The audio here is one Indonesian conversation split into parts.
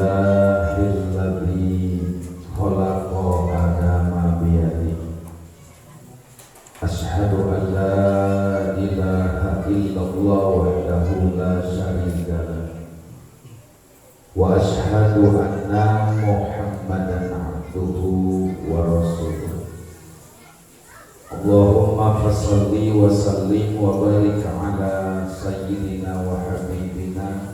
Alhamdulillahilladzi khalaqa adama biyadihi. Asyhadu an la ilaha illallah wahdahu la syarika lah. Wa asyhadu anna Muhammadan abduhu wa rasuluh. Allahumma fassalli wa sallim wa barik ala sayyidina wa habibina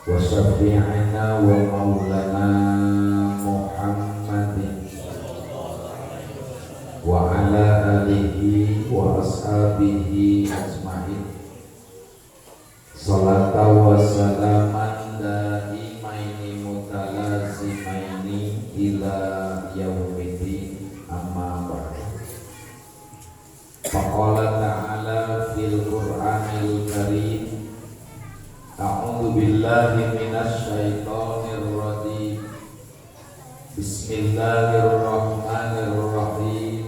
wa syafi'ina wa maulana Muhammadin wa ala alihi wa ashabihi ajma'in. Salata wa salaman daimaini mutalazimaini ila yaumidin, amma ba'du. Faqala ta'ala fil Qur'anil Karim, a'udzu billahi minasy syaithanir rajim. Bismillahirrahmanirrahim.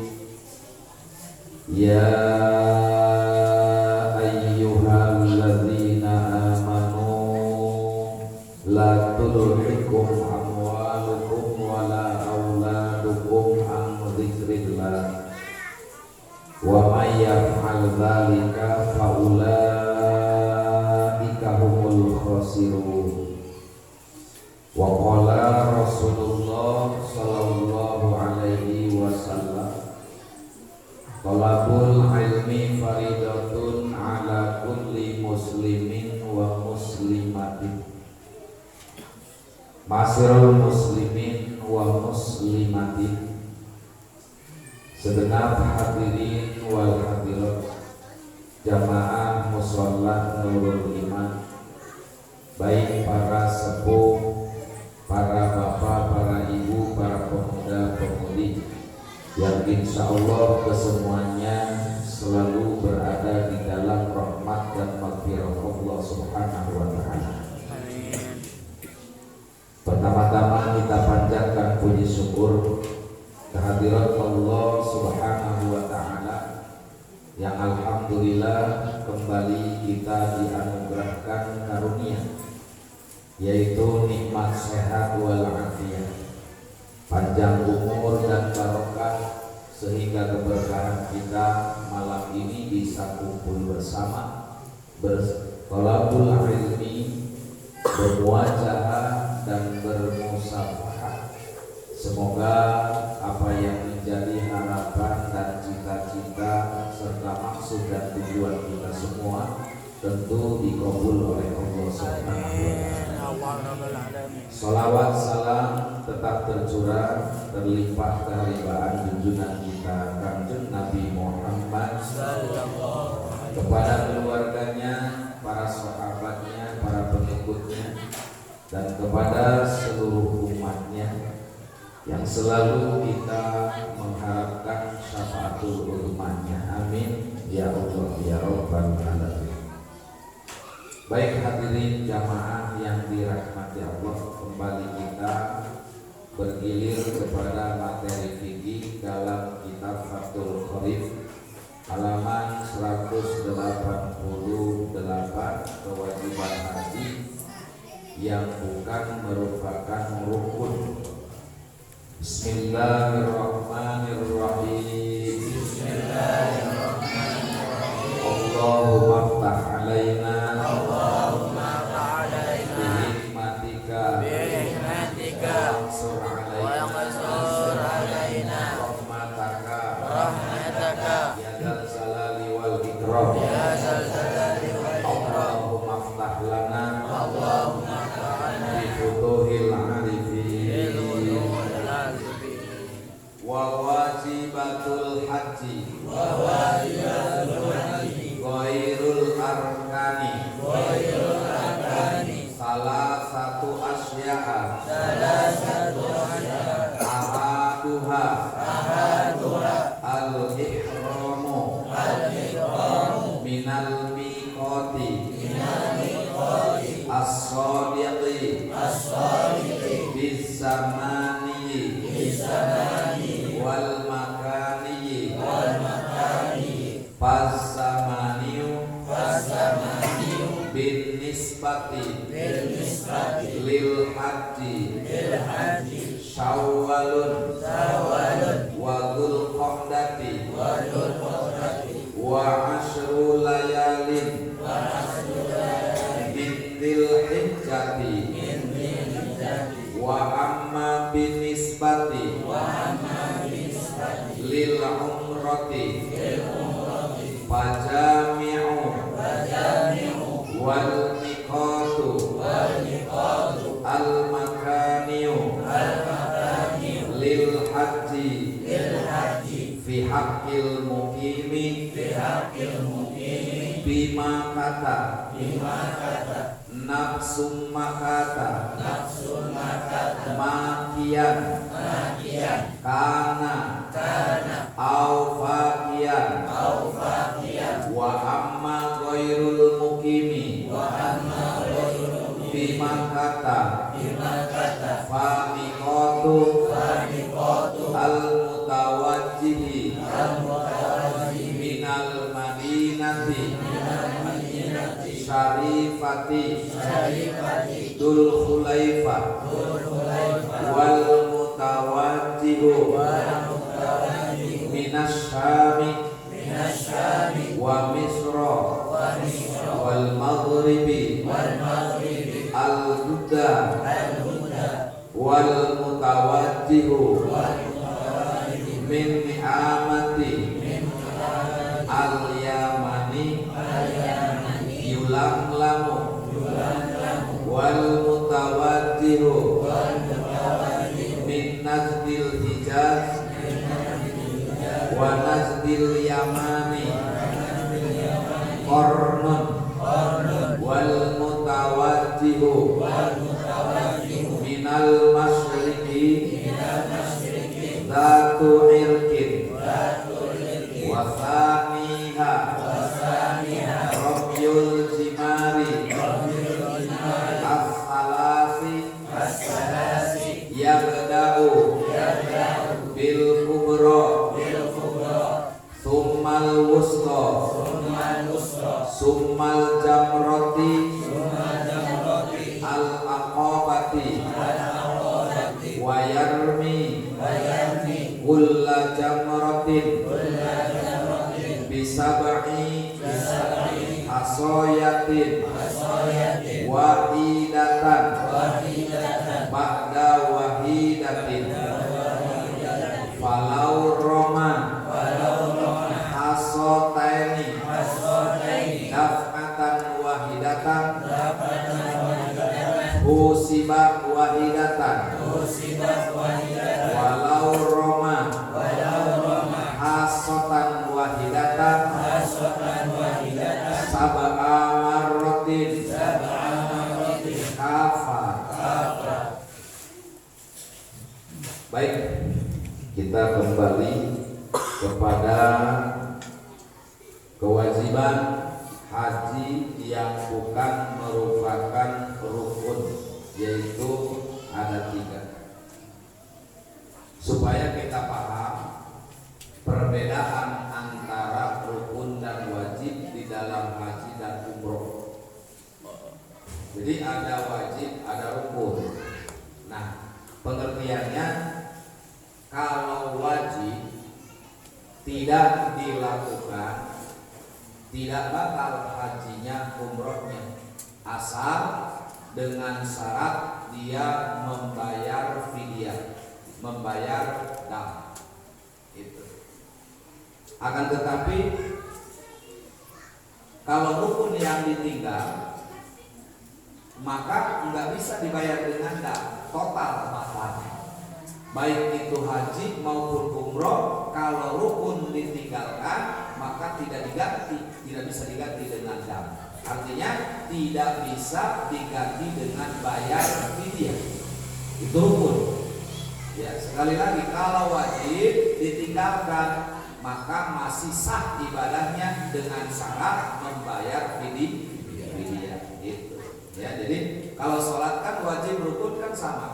Ya ayyuhalladzina amanu la tulhikum amwalukum wala auladukum an dzikrillah wa may yaf'al dzalika fa ulaika humul khasirun. Wa qala Rasulullah sallallahu alaihi wasallam, talabul ilmi faridatun ala kulli muslimin wa muslimatin. Masirul muslimin wa muslimatin, segenap hadirin wal hadirat jamaah musholla Nurul Iman, baik para sepuh, para bapak, para ibu, para pemuda-pemudi yang insya Allah kesemuanya selalu berada di dalam rahmat dan maghfirah Allah Subhanahu wa Ta'ala. Pertama-tama kita panjatkan puji syukur kehadirat Allah Subhanahu wa Ta'ala yang alhamdulillah kembali kita dianugerahkan karunia, yaitu nikmat sehat wal afiyah, panjang umur dan barokah, sehingga keberkahan kita malam ini bisa kumpul bersama, bertolabul ilmi, bermuajahah dan bermusafahah. Semoga apa yang menjadi harapan dan cita-cita serta maksud dan tujuan kita semua tentu dikabul oleh Allah Subhanahu wa Ta'ala. Salawat salam tetap tercurah terlimpah kehariban junjungan kita Kanjeng Nabi Muhammad kepada keluarganya, para sahabatnya, para pengikutnya, dan kepada seluruh umatnya yang selalu kita mengharapkan syafaatul umatnya. Amin ya Allah ya Rabbal alamin. Baik hadirin jamaah yang dirahmati Allah, kembali kita bergilir kepada materi fikih dalam kitab Fathul Qorib halaman 188, kewajiban haji yang bukan merupakan rukun. Bismillahirrahmanirrahim. Allahumma aftah alaina wansur alaina rahmataka ya dzal jalali wal ikram. Allahumma aftah lana bi futuhil arifin wa wajibatul haji ghairul arkani salah satu asya'a ahaduha al-ihramu minal miqati as-sadiqi bis-zamani wal makani pas-zamani bin nisbati lil haji Syawalun wa dzulqa'dati wa asyru layalin min dzilhijjati wa amma binisbati lil umrati fajami'u wal miqatu al makaniyu lil haji fi haqqil muqimi bima kata nafsum makata makian kana au fakian wa amma ghairul muqimi bima kata fa miqatu al mutawajjihi minal madinati syarifati dul khulaifah wal mutawajjihu minas syami wa misra wal maghribi al huda wal mutawajjihu min ni'amati al yamani yulang lamu wal mutawajjihu min nazdil hijaz wa nazdil yamani qarnun wal mutawajjihu minal masyriqi dzatu irkin wa thaniha rabyul jimari as-salasi yabda'u bil kubra summal wusta summal jamrati al aqabati wa yarmi kulla jamratin bisab'i asoyatin wahidatan ba'da wahidatin falau roma hasotaini daf'atan wahidatan husibat wahidatan walau roma hasotan wahidatan sab'a marratin kafa. Baik, kita kembali kepada kewajiban haji yang bukan merupakan rukun, yaitu ada 3. Supaya kita paham perbedaan antara rukun dan wajib di dalam haji dan umroh. Jadi ada wajib, ada rukun. Nah, pengertiannya, kalau wajib tidak dilakukan, tidak batal hajinya, umrohnya, asal dengan syarat dia membayar fidyah, membayar dam. Itu. Akan tetapi kalau rukun yang ditinggal, maka nggak bisa dibayar dengan dam, total batalnya. Baik itu haji maupun umroh, kalau rukun ditinggalkan maka tidak diganti, tidak bisa diganti dengan dam. Artinya tidak bisa diganti dengan bayar fidyah. Itu rukun. Ya, sekali lagi, kalau wajib ditinggalkan maka masih sah ibadahnya dengan syarat membayar fidyah. Itu. Ya, jadi kalau sholat kan wajib, rukun kan sama.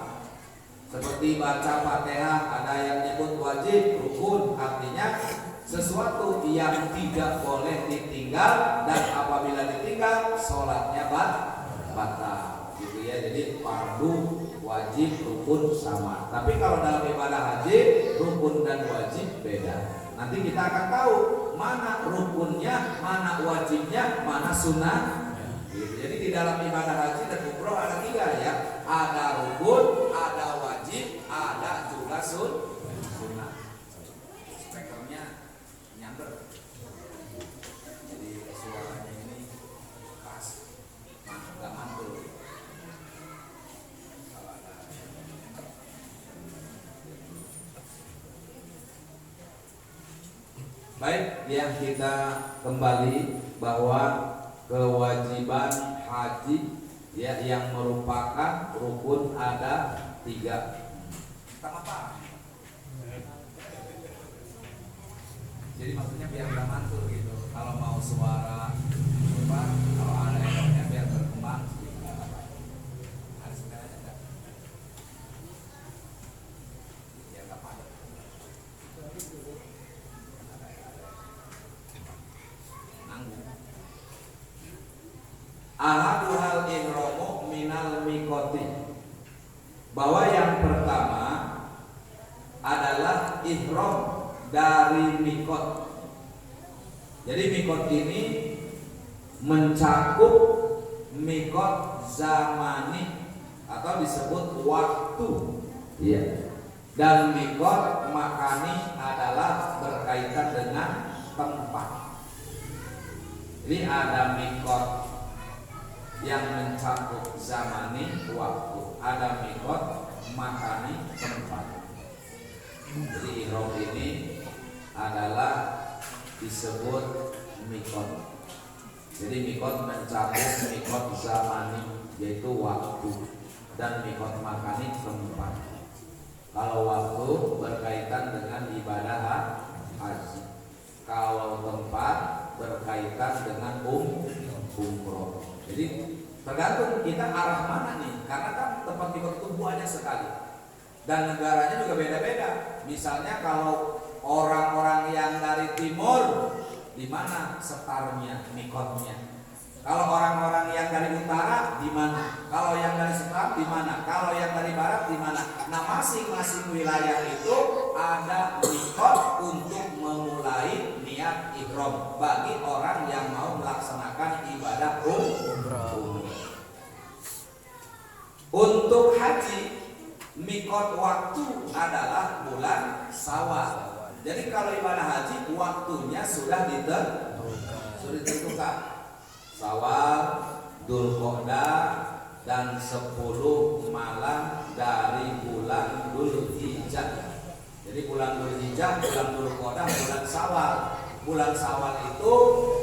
Seperti baca Fatihah, ada yang nyebut wajib, rukun, artinya sesuatu yang tidak boleh ditinggal, dan apabila ditinggal sholatnya rukun sama. Tapi kalau dalam ibadah haji rukun dan wajib beda. Nanti kita akan tahu mana rukunnya, mana wajibnya, mana sunnah. Jadi di dalam ibadah haji dan umroh ada 3 ya. Ada rukun, ada wajib, ada juga sunnah. Spekernya nyamber. Jadi suaranya ini pas, nggak mantul. Baik, yang kita kembali bahwa kewajiban haji ya yang merupakan rukun ada 3. Apa? Jadi maksudnya biar nggak mantul gitu. Kalau mau suara apa? Kalau ada ekornya biar berkembang sedikit. Ada sebenarnya enggak? Ya nggak padat. Ahadu hal ihramu minal mikoti, bahwa yang pertama adalah ihram dari mikot. Jadi mikot ini mencakup mikot zamani atau disebut waktu, ya. Dan mikot makani adalah berkaitan dengan tempat. Jadi ada mikot yang mencakup zamani waktu, ada mikot makani tempat. Jadi ihram ini adalah disebut mikot. Jadi mikot mencakup mikot zamani yaitu waktu, dan mikot makani tempat. Kalau waktu berkaitan dengan ibadah haji, kalau tempat berkaitan dengan umroh. Jadi tergantung kita arah mana nih, karena kan tempat mikot itu banyak sekali dan negaranya juga beda-beda. Misalnya kalau orang-orang yang dari timur, di mana setarnya mikotnya? Kalau orang-orang yang dari utara di mana? Kalau yang dari setar di mana? Kalau yang dari barat di mana? Nah, masing-masing wilayah itu ada mikot untuk memulai niat ihram bagi orang yang mau melaksanakan ibadah umrah. Untuk haji, mikot waktu adalah bulan Syawal. Jadi kalau ibadah haji waktunya sudah ditentukan. Syawal, Dzulqa'dah, dan 10 malam dari bulan Dzulhijjah. Jadi bulan Dzulhijjah, bulan Dzulqa'dah, bulan Syawal. Bulan Syawal itu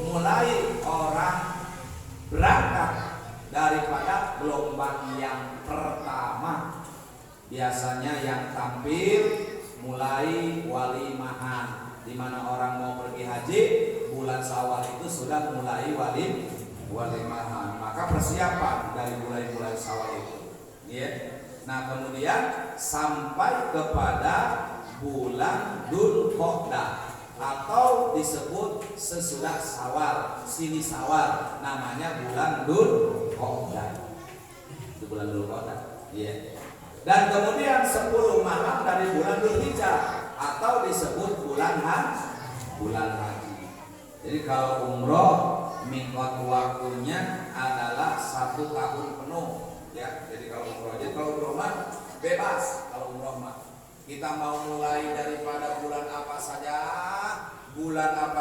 mulai orang berangkat daripada gelombang yang pertama. Biasanya yang tampil mulai walimahan, di mana orang mau pergi haji, bulan Syawal itu sudah mulai walimahan. Maka persiapan dari bulan Syawal itu, ya. Nah, kemudian sampai kepada bulan Dzulqa'dah atau disebut sesudah Syawal, sini Syawal, namanya bulan Dzulqa'dah. Itu bulan Dzulqa'dah, ya. Dan kemudian 10 malam dari bulan Dzulhijjah atau disebut bulan haji. Jadi kalau umroh mikot waktunya adalah 1 tahun penuh, ya. Jadi kalau umroh mah bebas. Kalau umroh mah kita mau mulai daripada bulan apa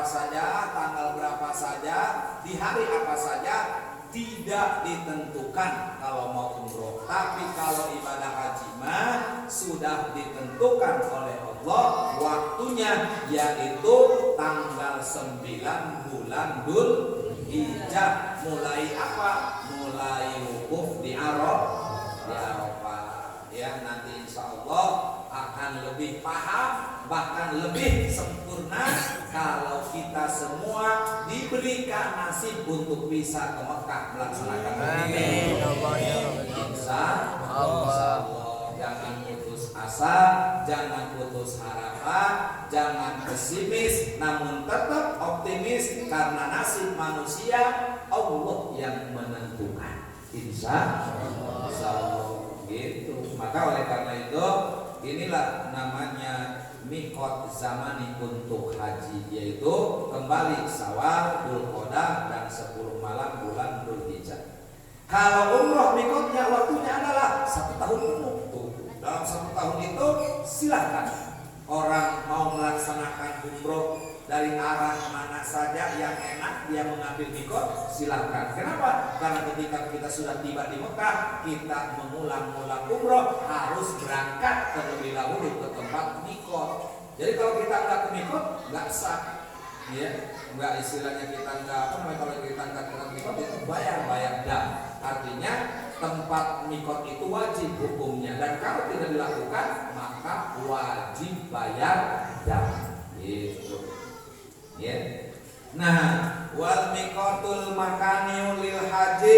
saja, tanggal berapa saja, di hari apa saja, tidak ditentukan kalau mau umroh. Tapi kalau ibadah haji mah sudah ditentukan oleh Allah waktunya, yaitu tanggal 9 bulan Dzulhijjah. Mulai apa? Mulai wukuf di Arafah. Ya, nanti insya Allah akan lebih paham, bahkan lebih sempurna kalau kita semua diberikan nasib untuk bisa ke Mekah melaksanakan haji. Insya Allah. Jangan putus asa, jangan putus harapan, jangan pesimis, namun tetap optimis, karena nasib manusia Allah yang menentukan. Insya Allah. gitu. Maka oleh karena itu inilah namanya mikot zamani untuk haji, yaitu kembali Syawal, Dzulqa'dah dan 10 malam bulan Dzulhijjah. Kalau umroh mikotnya waktunya adalah 1 tahun penuh. Tuh, dalam 1 tahun itu silahkan orang mau melaksanakan umroh dari arah mana saja yang enak dia mengambil mikot, silahkan. Kenapa? Karena ketika kita sudah tiba di Mekah, kita mengulang-ulang umroh harus berangkat terlebih dahulu ke tempat mikot. Jadi kalau kita nggak ke mikot, nggak sah, ya, nggak, istilahnya kita nggak apa namanya, kalau kita nggak ke mikot itu bayar dam. Artinya tempat mikot itu wajib hukumnya, dan kalau tidak dilakukan maka wajib bayar dam. Gitu. Ya. Nah, wal mikotul makani lil haji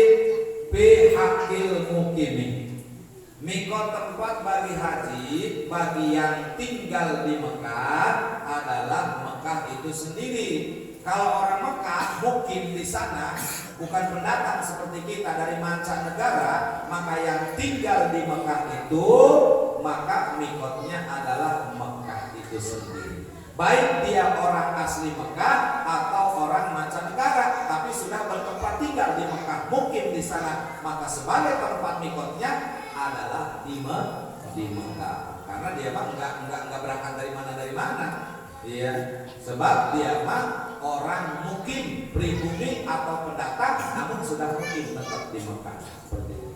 bi hakil mukimi. Mikot tempat bagi haji bagi yang tinggal di Mekah adalah Mekah itu sendiri. Kalau orang Mekah mukim di sana, bukan pendatang seperti kita dari mancanegara, maka yang tinggal di Mekah itu, maka mikotnya adalah Mekah itu sendiri. Baik dia orang asli Mekah atau orang mancanegara, tapi sudah bertempat tinggal di Mekah, mukim di sana, maka sebagai tempat mikotnya adalah di Mekah. Karena dia mah enggak berangkat dari mana. Iya, sebab dia mah orang mukim, pribumi atau pendatang, namun sudah mukim tetap di Mekah. Seperti itu.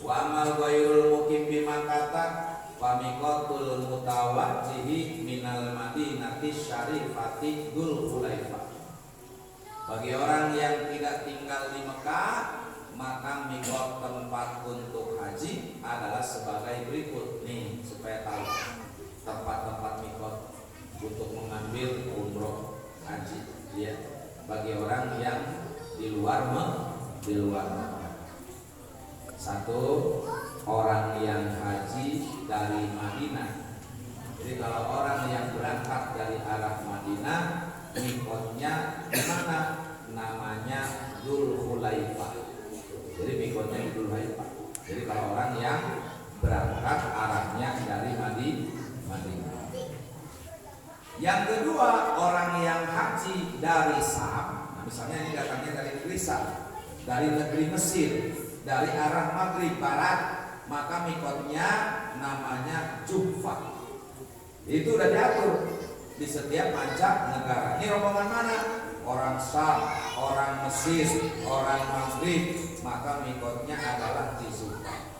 Wa amal ghairul mukim bi Makkah wa miqatul mutawajjihi minal madinati syarifati Dzulhulaifah. Bagi orang yang tidak tinggal di Mekah, maka mikot tempat untuk haji adalah sebagai berikut. Nih, supaya tahu tempat-tempat mikot untuk mengambil umroh haji, ya, bagi orang yang di luar Mekah. 1, orang yang haji dari Madinah. Jadi kalau orang yang berangkat dari arah Madinah, mikotnya di mana? Namanya Dzulhulaifah. Jadi mikotnya Dzulhulaifah. Jadi kalau orang yang berangkat arahnya dari Madinah. Yang kedua, orang yang haji dari Syam. Nah, misalnya ini datangnya dari negeri Syam, dari negeri Mesir, dari arah Maghrib barat, maka mikotnya namanya Juhfah. Itu udah diatur di setiap mancanegara. Ini rombongan mana? Orang Syam, orang Mesir, orang Maghrib, maka mikotnya adalah di Juhfah.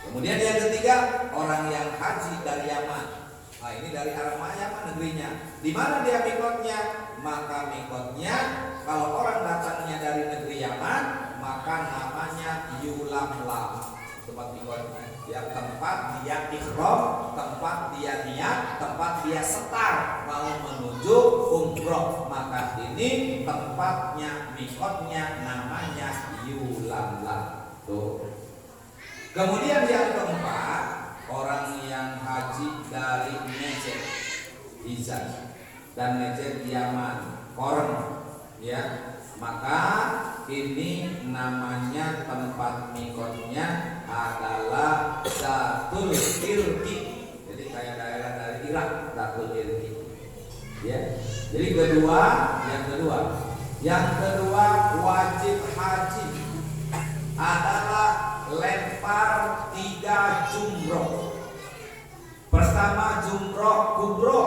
Kemudian yang ketiga, orang yang haji dari Yaman. Nah, ini dari arah Yaman negerinya. Di mana dia mikotnya? Maka mikotnya kalau orang datangnya dari negeri Yaman, maka namanya Yulamlam. Tempat mikotnya, ya, tempat dia ihram, tempat dia niat, tempat dia setar mau menuju umroh. Maka ini tempatnya, mikotnya namanya Yulamlam. Tuh. Kemudian yang keempat, orang yang haji dari Najd, Hijaz, dan Najd Yaman, Korn, ya, maka ini namanya tempat mikotnya adalah Zatul Irqi. Jadi kayak daerah dari Irak, Zatul Irqi. Ya. Jadi yang kedua wajib haji adalah lempar 3 jumroh. Pertama jumroh kubro,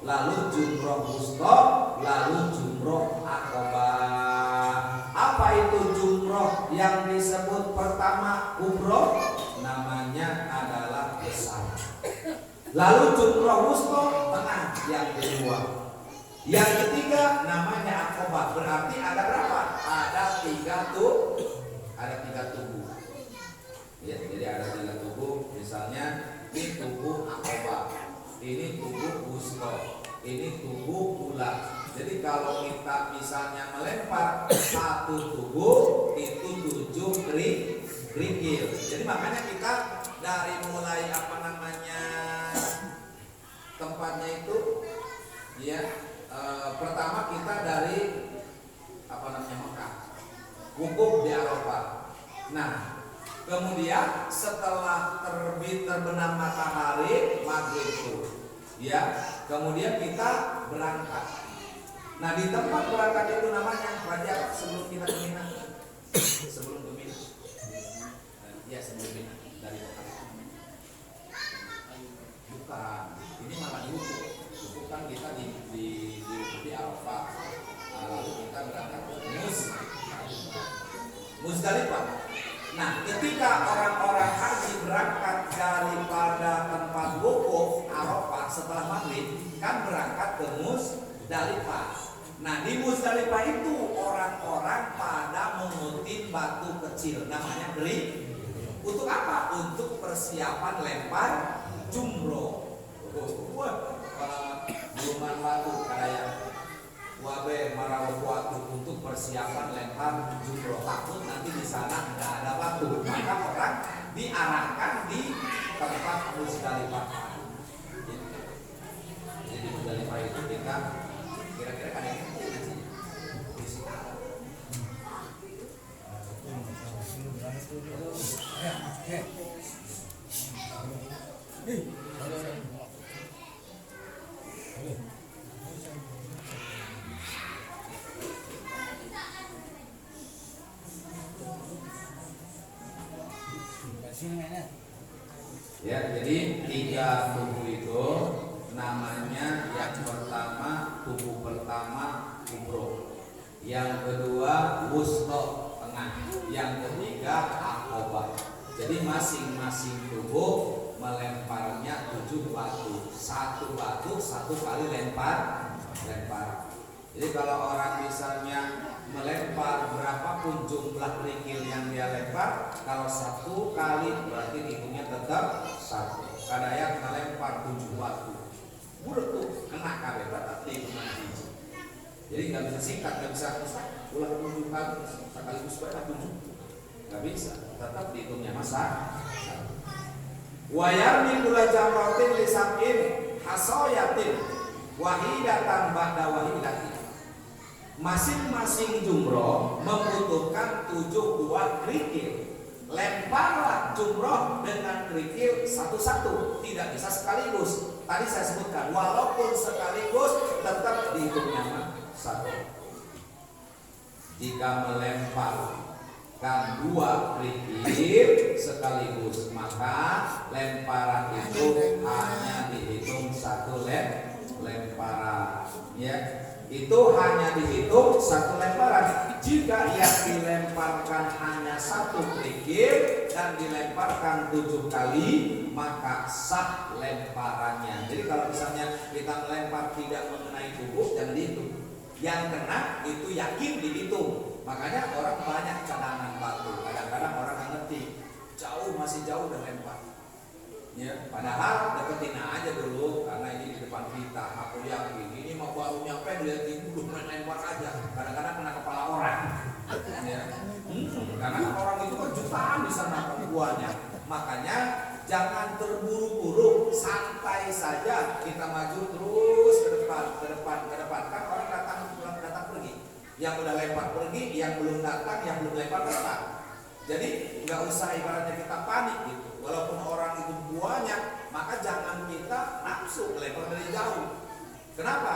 lalu jumroh wusta, lalu jumroh akobah. Apa itu jumroh yang disebut pertama kubro? Namanya adalah besar. Lalu jumroh wusta tengah, yang kedua. Yang ketiga namanya akobah. Berarti ada berapa? Ada 3 tubuh. Ya, jadi ada 3 tubuh. Misalnya ini tubuh akobah, ini tubuh wusta, ini tubuh ula. Jadi kalau kita misalnya melempar 1 tubuh itu 7 kerikil. Jadi makanya kita dari mulai tempatnya itu, ya, pertama kita dari Mekah, wukuf di Arafah. Nah, Kemudian setelah terbit terbenam matahari maghrib itu, ya. Kemudian kita berangkat. Nah di tempat berangkat itu namanya Raja sebelum kita ke Mina. Sebelum ke Mina. Ya sebelum Mina dari Mekah. Bukan, ini malah di Wukuf. Wukuf kan kita di Arafah. Lalu kita berangkat ke Muzdalifah. Nah, ketika orang-orang haji berangkat daripada tempat wukuf Arafah setelah maghrib, kan berangkat ke Muzdalifah. Nah, di Muzdalifah itu orang-orang pada mengutin batu kecil, namanya geri. Untuk apa? Untuk persiapan lempar jumroh. Wah, buluman batu kayak wabe marawakuatu untuk persiapan lempar jumroh. Takut nanti di sana nggak ada batu, maka orang diarahkan di tempat Muzdalifah. Jadi di Muzdalifah itu kita kira-kira kan yang ya, jadi 3 tubuh itu namanya yang pertama tubuh pertama umroh, yang kedua wusto tengah, yang ketiga akobah. Jadi masing-masing tubuh melemparnya 7 batu, 1 batu 1 kali lempar. Jadi kalau orang misalnya melempar berapapun jumlah kerikil yang dia lempar, kalau 1 kali berarti hitungnya tetap 1. Kadang melempar 7 batu, udah tuh kena kabeh berarti mati. Jadi nggak bisa singkat, nggak bisa ulah 7 kali sekaligus berapa 7, nggak bisa, tetap dihitungnya masa. Wayarni kula jamratin lisabin hasoyatin wahidatan ba'da wahidatin. Masing-masing jumroh membutuhkan 7 buah kerikil. Lemparlah jumroh dengan kerikil satu-satu, tidak bisa sekaligus. Tadi saya sebutkan, walaupun sekaligus tetap dihitungnya 1. Jika melemparkan 2 kerikil sekaligus, maka lemparan itu hanya dihitung 1 lemparan, ya. Itu hanya dihitung 1 lemparan. Jika yang dilemparkan hanya 1 kerikil dan dilemparkan 7 kali, maka sah lemparannya. Jadi kalau misalnya kita melempar tidak mengenai tubuh, jangan dihitung. Yang kena itu yakin dihitung. Makanya orang banyak cadangan batu. Kadang-kadang orang nggak ngerti, masih jauh udah lempar. Ya, padahal deketin aja dulu karena ini di depan kita. Aku yakin ini mau baru nyampe lihat ibu main lempar aja. Kadang-kadang kena kepala orang. Ya. Karena orang itu kan jutaan di sana buahnya. Makanya jangan terburu-buru, santai saja. Kita maju terus ke depan. Kan orang datang pergi. Yang udah lempar pergi, yang belum datang, yang belum lempar datang. Jadi nggak usah ibaratnya kita panik gitu. Walaupun orang itu banyak, maka jangan kita nafsu melempar dari jauh. Kenapa?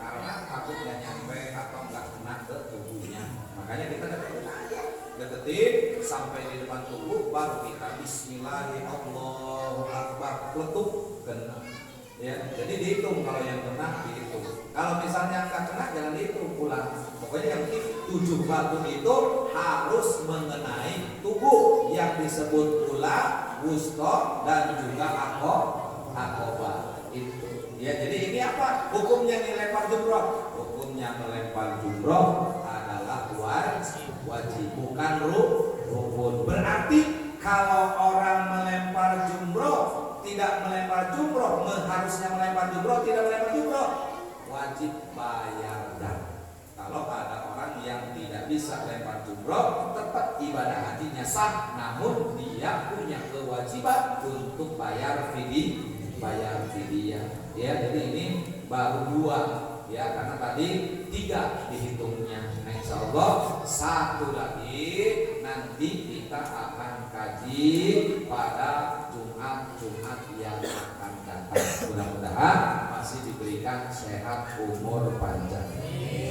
Karena takut nggak nyampe atau nggak kena ke tubuhnya. Makanya kita deketin sampai di depan tubuh, baru kita Bismillahirrahmanirrahim, Allahu Akbar, letup kena. Ya, jadi dihitung, kalau yang kena dihitung. Kalau misalnya nggak kena jangan dihitung, pulang. Pokoknya yang penting 7 batu itu harus mengenai tubuh yang disebut ula, wusto, dan juga akobah. Itu. Ya, jadi ini apa? Hukumnya melempar jumroh. Hukumnya melempar jumroh adalah wajib, bukan rukun. Berarti kalau orang melempar jumroh tidak melempar jumroh, harusnya melempar jumroh, tidak melempar jumroh, wajib bayar dan. Kalau ada orang yang tidak bisa lempar jumroh, tetap ibadah hajinya sah, namun dia punya kewajiban untuk bayar fidyah. Ya, jadi ini baru 2, ya, karena tadi 3 dihitungnya. Nah, insya Allah 1 lagi nanti kita akan kaji pada Jumat yang akan datang. Mudah-mudahan masih diberikan sehat, umur panjang.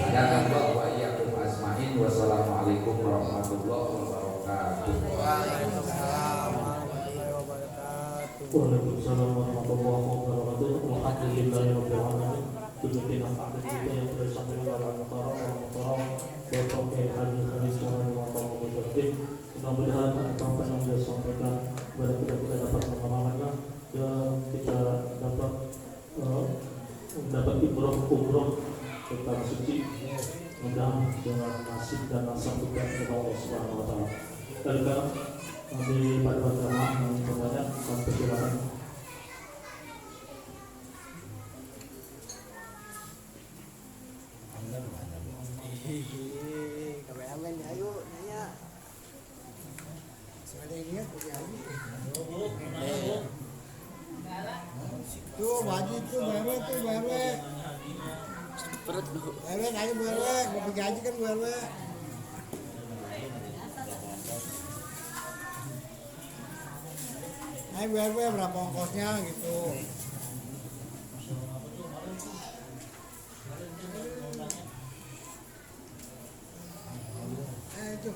Ada Allah wa iyyakum ajmain. Wassalamualaikum warahmatullahi wabarakatuh. Waalaikumsalam warahmatullahi wabarakatuh. Waalaikumsalam warahmatullahi wabarakatuh. Alhamdulillahirabbil alamin. Demikian apa kita yang sudah disampaikan oleh Muhtaram Bapak Hadis mudah-mudahan apa yang sudah disampaikan benar-benar kita dapat mengamalkannya dan kita dapat mendapat umroh ke tanah suci, mudah dengan nasib dan nasab kita kepada Allah Subhanahu wa taala. Dan di pada jamaah yang banyak dan persilakan. Kameramen ayo nanya. Ada yang lihat Kopi Haji. Tuh Haji tuh bawek tuh bawek. Perut dulu. Bawek ayo bawek, mau pergi haji kan bawek. Ayo bawek berapa ongkosnya gitu. Itu.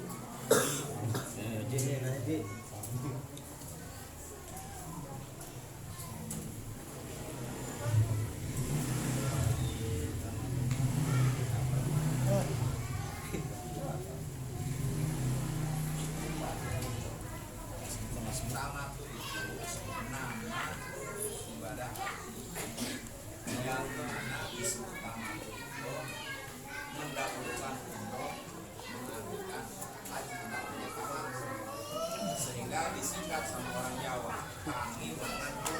Pertama itu nama ibadah yang mana isu utama itu mendahulukan umroh, mengagungkan haji, namanya tamattu, sehingga disingkat sama orang Jawa tangi menantu.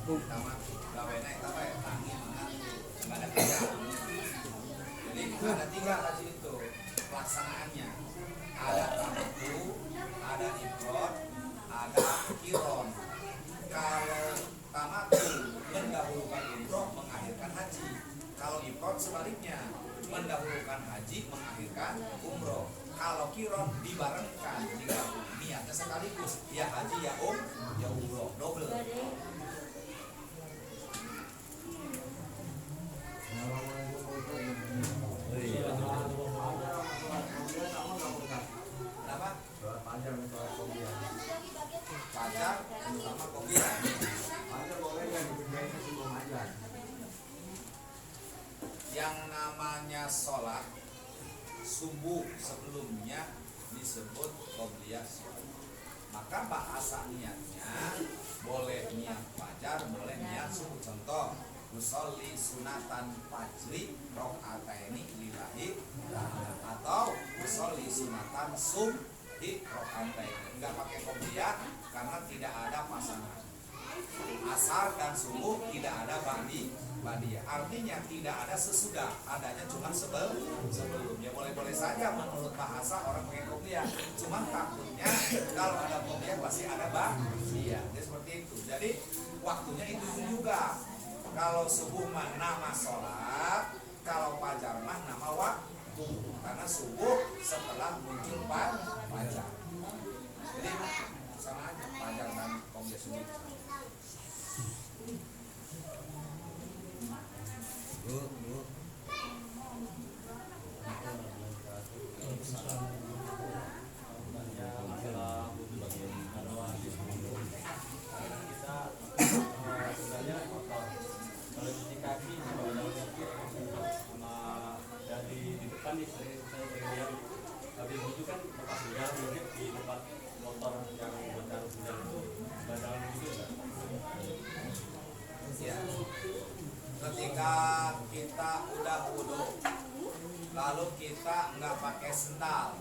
Tamattu gawena itu apa ya? Tangi menantu, nggak ada tiga. Jadi ada tiga haji itu pelaksanaannya, ada tamattu, ada ifrad, ada qiron. Kalau tamattu mendahulukan umroh, mengakhirkan haji. Kalau ifrad sebaliknya, mendahulukan haji, mengakhirkan umroh. Kalau qiron dibarengkan, digabung, niatnya sekaligus, ya haji ya umroh, double. Kenapa? Pacar sama kopiah. Yang namanya sholat subuh sebelumnya disebut qobliyah sholat. Maka bahasa niatnya boleh niat fajar, boleh niat subuh. Contoh, usolli sunatan fajri rakaataini lillahi ta'ala, atau usolli sunatan subhi rakaataini. Enggak pakai qobliyah karena tidak ada pasangan. Asar dan subuh tidak ada ba'diyah. Artinya tidak ada sesudah, adanya cuma sebelumnya. Boleh-boleh saja menurut bahasa orang pakai qobliyah. Cuma takutnya kalau ada qobliyah pasti ada ba'diyah. Jadi seperti itu. Jadi waktunya itu juga. Kalau subuh mah nama sholat, kalau fajar mah nama waktu. Karena subuh setelah muncul fajar. Jadi sama aja fajar dan qobliyah subuh. Ketika kita udah wudu, lalu kita nggak pakai sendal,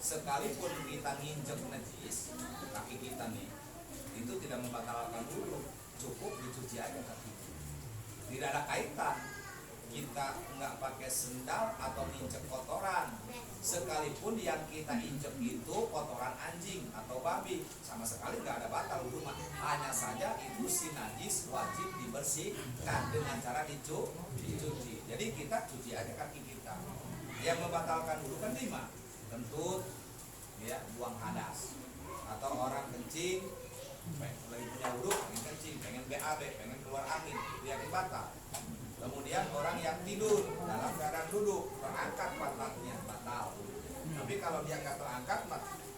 sekalipun kita nginjek najis kaki kita nih, itu tidak membatalkan wudu, cukup dicuci aja kaki. Tidak ada kaitan kita nggak pakai sendal atau injek kotoran, sekalipun yang kita injek itu kotoran anjing atau babi, sama sekali nggak ada batal wudu. Hanya saja itu si najis wajib dibersihkan dengan cara dicuci. Jadi kita cuci aja kaki kita. Yang membatalkan wudu kan 5, kentut, ya, buang hadas, atau orang kencing, lagi punya wudhu, pengen kencing, pengen BAB, pengen keluar angin, itu yakin batal. Kemudian orang yang tidur dalam keadaan duduk, terangkat pantatnya, batal. Tapi kalau dia nggak terangkat,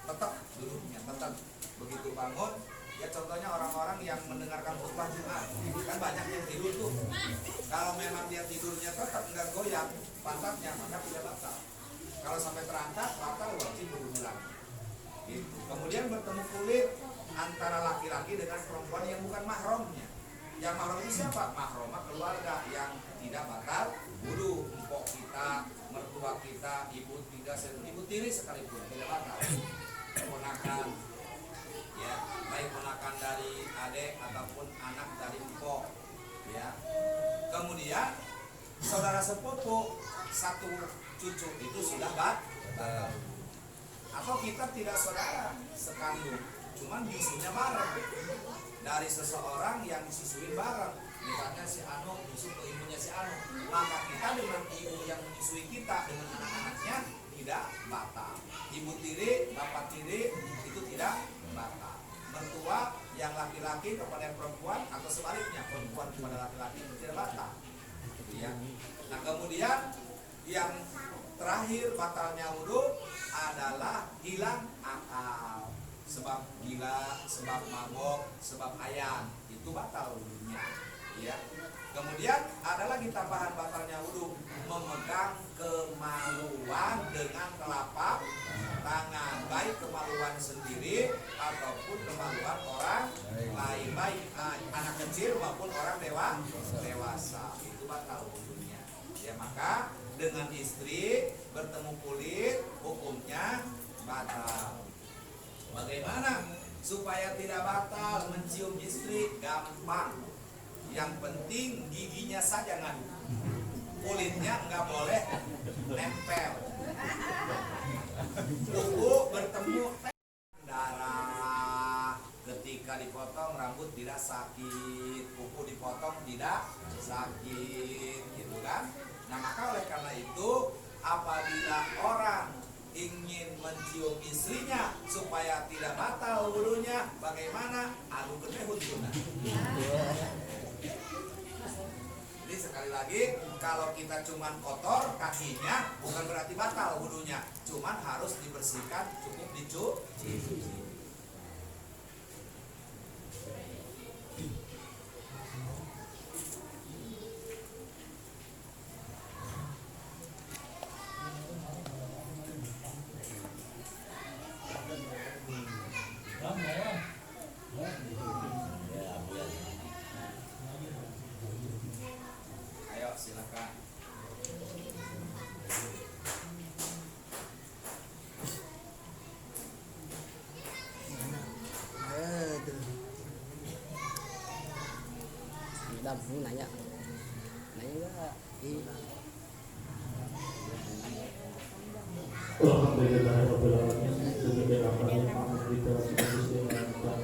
tetap duduknya, tetap begitu bangun. Ya contohnya orang-orang yang mendengarkan khutbah Jumat, kan banyak yang tidur tuh. Kalau memang dia tidurnya tetap nggak goyang pantatnya, maka tidak batal. Kalau sampai terangkat, batal, wajib berwudu lagi. Gitu. Kemudian bertemu kulit antara laki-laki dengan perempuan yang bukan mahramnya. Yang mahram itu siapa? Mahramah keluarga yang tidak batal wudu. Empok kita, mertua kita, ibu tiri sekalipun tidak batal. Ponakan, ya, baik ponakan dari adik ataupun anak dari empok, ya. Kemudian saudara sepupu satu cucu itu sudah batal. Atau kita tidak saudara sekandung, cuman nyusunya bareng dari seseorang yang disusui bareng. Misalnya si Anu nyusu ke ibunya si Anu, maka kita dengan ibu yang menyusui kita dengan anak-anaknya tidak batal. Ibu tiri, bapak tiri itu tidak batal. Mertua yang laki-laki kepada perempuan atau sebaliknya perempuan kepada laki-laki itu tidak batal. Ya. Nah kemudian yang terakhir batalnya wudu adalah hilang akal. Sebab gila, sebab mabok, sebab ayam, itu batal wudunya. Ya. Kemudian ada lagi tambahan batalnya wudu, memegang kemaluan dengan telapak tangan, baik kemaluan sendiri ataupun kemaluan orang lain, baik anak kecil maupun orang dewasa, itu batal wudunya. Ya, maka dengan istri bertemu kulit hukumnya batal. Bagaimana supaya tidak batal mencium istri? Gampang. Yang penting giginya saja ngadu, kulitnya nggak boleh nempel. Kuku bertemu darah, ketika dipotong rambut tidak sakit, kuku dipotong tidak sakit, gitu kan? Nah maka oleh karena itu apabila orang ingin mencium istrinya supaya tidak batal wudunya, bagaimana? Adu gede huduna. Jadi sekali lagi, kalau kita cuman kotor kakinya bukan berarti batal wudunya, cuman harus dibersihkan, cukup dicuci. Ayo silakan. Dam, ini nanya enggak? Alhamdulillahirabbil alamin. Demikian apa yang kami berikan kepada